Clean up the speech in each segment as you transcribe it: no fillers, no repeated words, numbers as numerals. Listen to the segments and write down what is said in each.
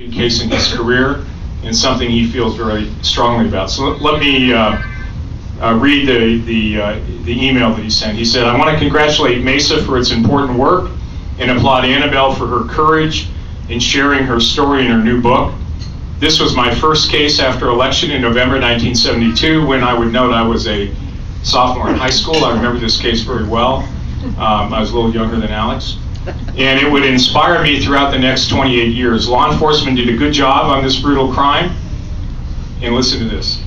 case in his career and something he feels very strongly about. So let me read the email that he sent. He said, "I want to congratulate MESA for its important work and applaud Annabelle for her courage in sharing her story in her new book. This was my first case after election in November 1972, when I would note I was a sophomore in high school. I remember this case very well. I was a little younger than Alex. And it would inspire me throughout the next 28 years. Law enforcement did a good job on this brutal crime." And listen to this.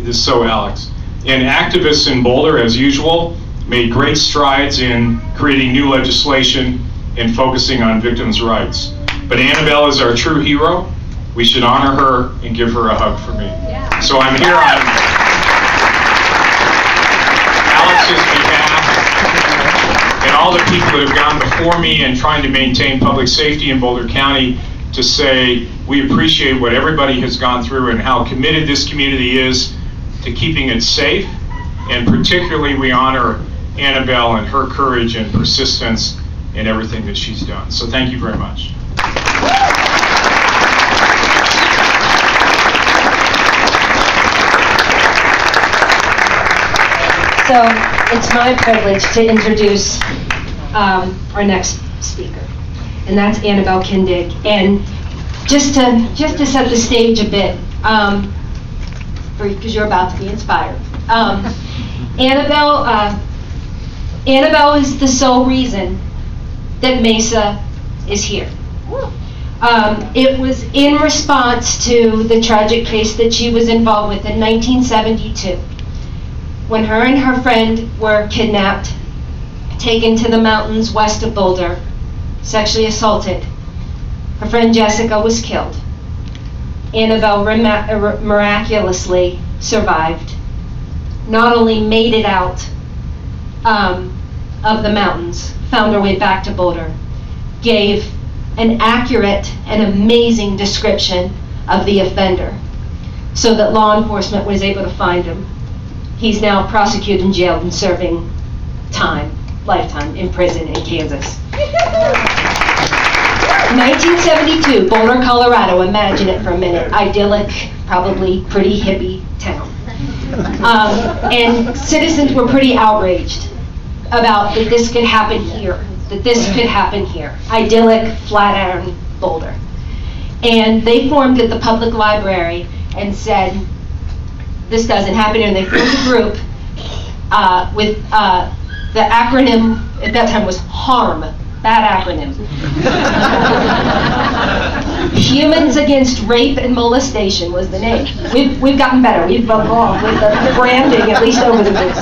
This is so Alex. "And activists in Boulder, as usual, made great strides in creating new legislation and focusing on victims' rights. But Annabelle is our true hero. We should honor her and give her a hug for me." Yeah. So I'm here on Alex's behalf and all the people that have gone before me in trying to maintain public safety in Boulder County to say we appreciate what everybody has gone through and how committed this community is to keeping it safe, and particularly we honor Annabelle and her courage and persistence in everything that she's done. So thank you very much. So it's my privilege to introduce our next speaker, and that's Annabelle Kindig. And just to set the stage a bit, because you're about to be inspired. Annabelle is the sole reason that MESA is here. It was in response to the tragic case that she was involved with in 1972. When her and her friend were kidnapped, taken to the mountains west of Boulder, sexually assaulted. Her friend Jessica was killed. Annabelle miraculously survived. Not only made it out of the mountains, found her way back to Boulder, gave an accurate and amazing description of the offender so that law enforcement was able to find him. He's now prosecuted and jailed and serving lifetime in prison in Kansas. 1972, Boulder, Colorado. Imagine it for a minute. Idyllic, probably pretty hippie town. And citizens were pretty outraged about that this could happen here, Idyllic, Flatiron, Boulder. And they formed at the public library and said, this doesn't happen here. And they formed a group with the acronym at that time was HARM. Bad acronym. Humans Against Rape and Molestation was the name. We've gotten better. We've evolved with the branding, at least over the years.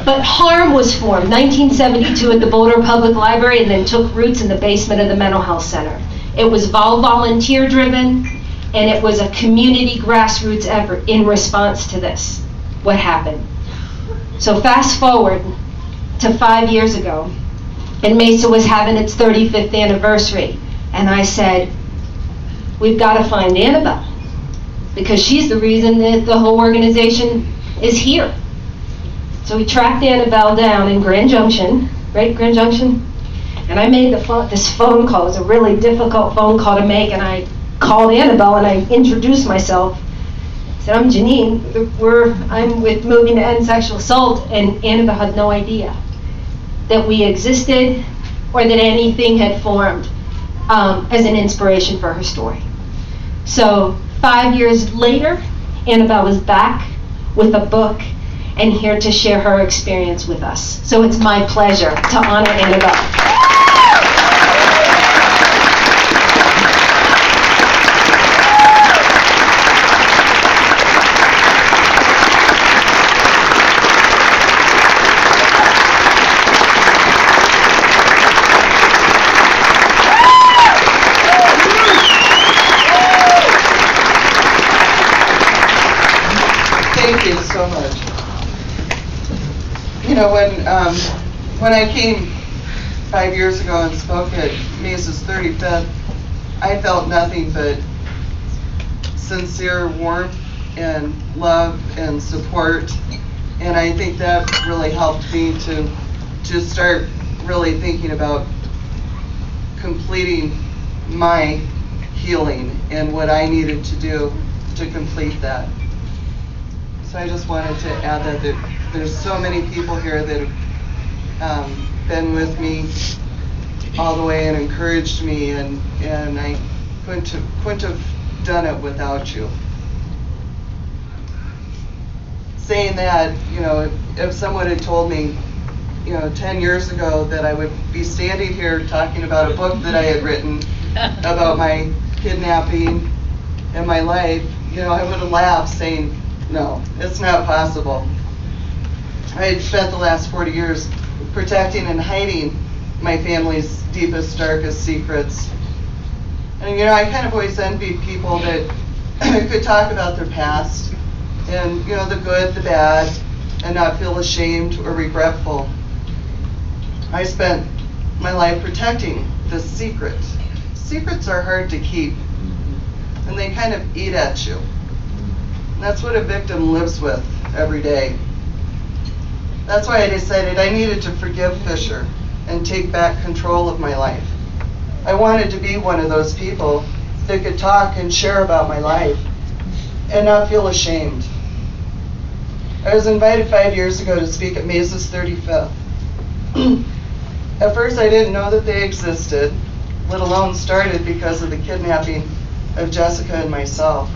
But HARM was formed 1972 at the Boulder Public Library and then took roots in the basement of the mental health center. It was all volunteer driven, and it was a community grassroots effort in response to this, what happened. So fast forward to 5 years ago, and MESA was having its 35th anniversary, and I said, we've got to find Annabelle, because she's the reason that the whole organization is here. So we tracked Annabelle down in Grand Junction, right, Grand Junction? And I made this phone call. It was a really difficult phone call to make, and I called Annabelle and I introduced myself. I said, I'm Janine, I'm with Moving to End Sexual Assault, and Annabelle had no idea that we existed or that anything had formed as an inspiration for her story. So 5 years later, Annabelle was back with a book and here to share her experience with us. So it's my pleasure to honor Annabelle. Thank you so much. You know, when I came 5 years ago and spoke at MESA's 35th, I felt nothing but sincere warmth and love and support, and I think that really helped me to start really thinking about completing my healing and what I needed to do to complete that. So I just wanted to add that there's so many people here that have been with me all the way and encouraged me, and I couldn't have done it without you. Saying that, if someone had told me, 10 years ago that I would be standing here talking about a book that I had written about my kidnapping and my life, I would have laughed saying, no, it's not possible. I had spent the last 40 years protecting and hiding my family's deepest, darkest secrets. And I kind of always envied people that could talk about their past and, the good, the bad, and not feel ashamed or regretful. I spent my life protecting this secret. Secrets are hard to keep, and they kind of eat at you. And that's what a victim lives with every day. That's why I decided I needed to forgive Fisher and take back control of my life. I wanted to be one of those people that could talk and share about my life and not feel ashamed. I was invited 5 years ago to speak at MESA's 35th. At first I didn't know that they existed, let alone started because of the kidnapping of Jessica and myself.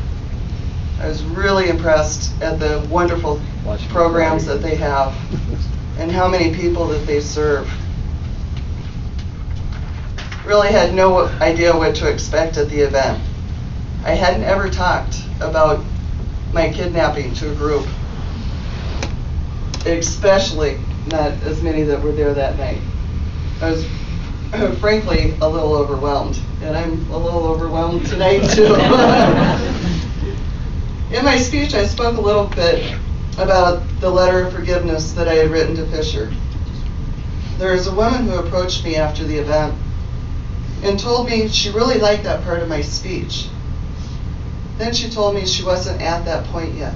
I was really impressed at the wonderful programs that they have and how many people that they serve. Really had no idea what to expect at the event. I hadn't ever talked about my kidnapping to a group, especially not as many that were there that night. I was frankly a little overwhelmed, and I'm a little overwhelmed tonight too. In my speech, I spoke a little bit about the letter of forgiveness that I had written to Fisher. There was a woman who approached me after the event and told me she really liked that part of my speech. Then she told me she wasn't at that point yet.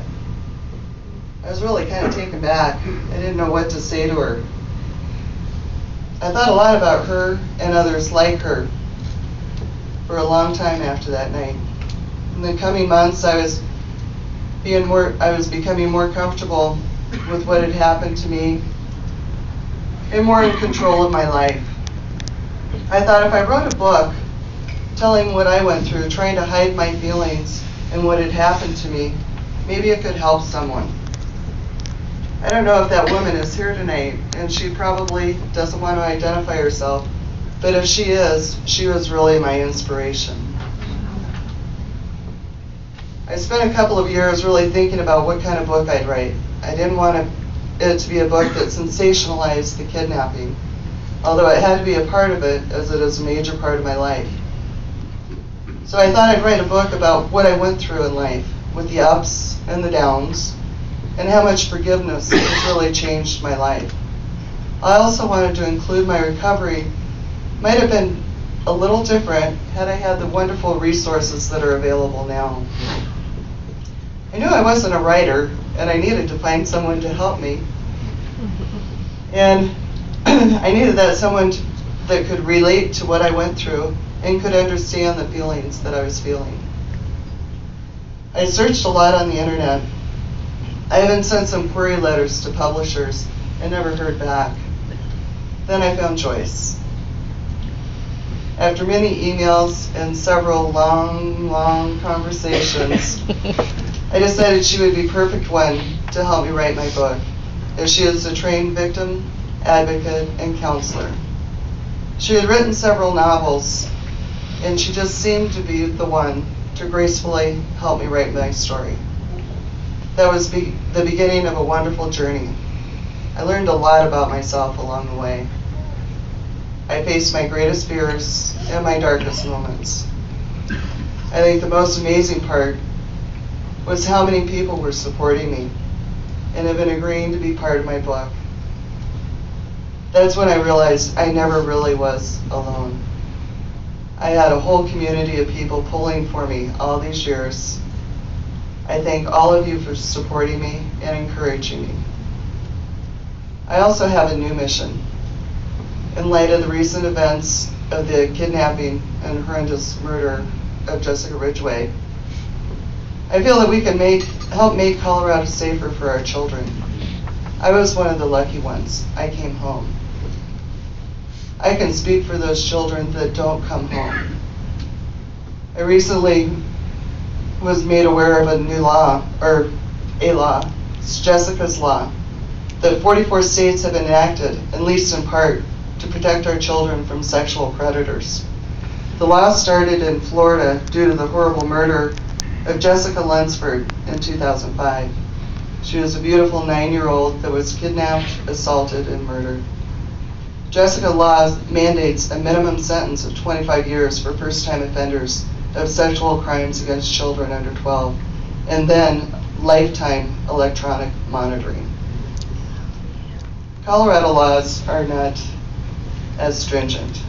I was really kind of taken back. I didn't know what to say to her. I thought a lot about her and others like her for a long time after that night. In the coming months, I was becoming more comfortable with what had happened to me and more in control of my life. I thought if I wrote a book telling what I went through, trying to hide my feelings and what had happened to me, maybe it could help someone. I don't know if that woman is here tonight, and she probably doesn't want to identify herself, but if she is, she was really my inspiration. I spent a couple of years really thinking about what kind of book I'd write. I didn't want it to be a book that sensationalized the kidnapping, although it had to be a part of it, as it is a major part of my life. So I thought I'd write a book about what I went through in life, with the ups and the downs, and how much forgiveness has really changed my life. I also wanted to include my recovery. Might have been a little different had I had the wonderful resources that are available now. I knew I wasn't a writer, and I needed to find someone to help me. And I needed someone that could relate to what I went through and could understand the feelings that I was feeling. I searched a lot on the internet. I even sent some query letters to publishers and never heard back. Then I found Joyce. After many emails and several long conversations, I decided she would be a perfect one to help me write my book, as she is a trained victim, advocate, and counselor. She had written several novels, and she just seemed to be the one to gracefully help me write my story. That was the beginning of a wonderful journey. I learned a lot about myself along the way. I faced my greatest fears and my darkest moments. I think the most amazing part was how many people were supporting me and have been agreeing to be part of my book. That's when I realized I never really was alone. I had a whole community of people pulling for me all these years. I thank all of you for supporting me and encouraging me. I also have a new mission. In light of the recent events of the kidnapping and horrendous murder of Jessica Ridgway. I feel that we can help make Colorado safer for our children. I was one of the lucky ones. I came home. I can speak for those children that don't come home. I recently was made aware of a new law, or a law, it's Jessica's Law, that 44 states have enacted, at least in part, to protect our children from sexual predators. The law started in Florida due to the horrible murder of Jessica Lunsford in 2005. She was a beautiful 9-year-old that was kidnapped, assaulted, and murdered. Jessica Law mandates a minimum sentence of 25 years for first-time offenders of sexual crimes against children under 12, and then lifetime electronic monitoring. Colorado laws are not as stringent.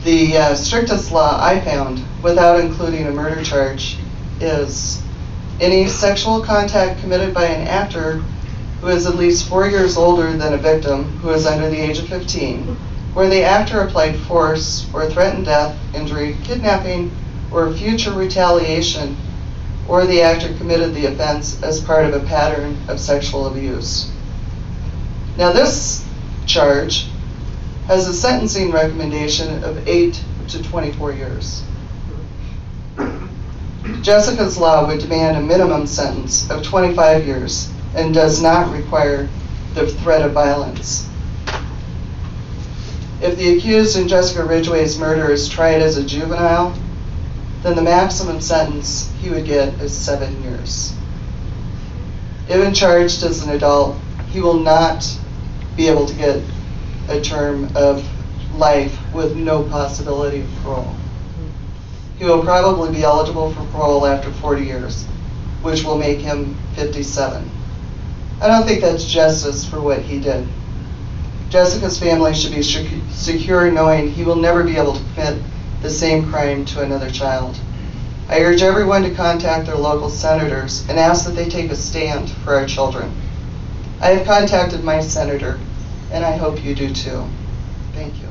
The strictest law I found, without including a murder charge, is any sexual contact committed by an actor who is at least 4 years older than a victim who is under the age of 15, where the actor applied force or threatened death, injury, kidnapping, or future retaliation, or the actor committed the offense as part of a pattern of sexual abuse. Now this charge has a sentencing recommendation of 8 to 24 years. Jessica's Law would demand a minimum sentence of 25 years and does not require the threat of violence. If the accused in Jessica Ridgway's murder is tried as a juvenile, then the maximum sentence he would get is 7 years. If charged as an adult, he will not be able to get a term of life with no possibility of parole. He will probably be eligible for parole after 40 years, which will make him 57. I don't think that's justice for what he did. Jessica's family should be secure knowing he will never be able to commit the same crime to another child. I urge everyone to contact their local senators and ask that they take a stand for our children. I have contacted my senator, and I hope you do too. Thank you.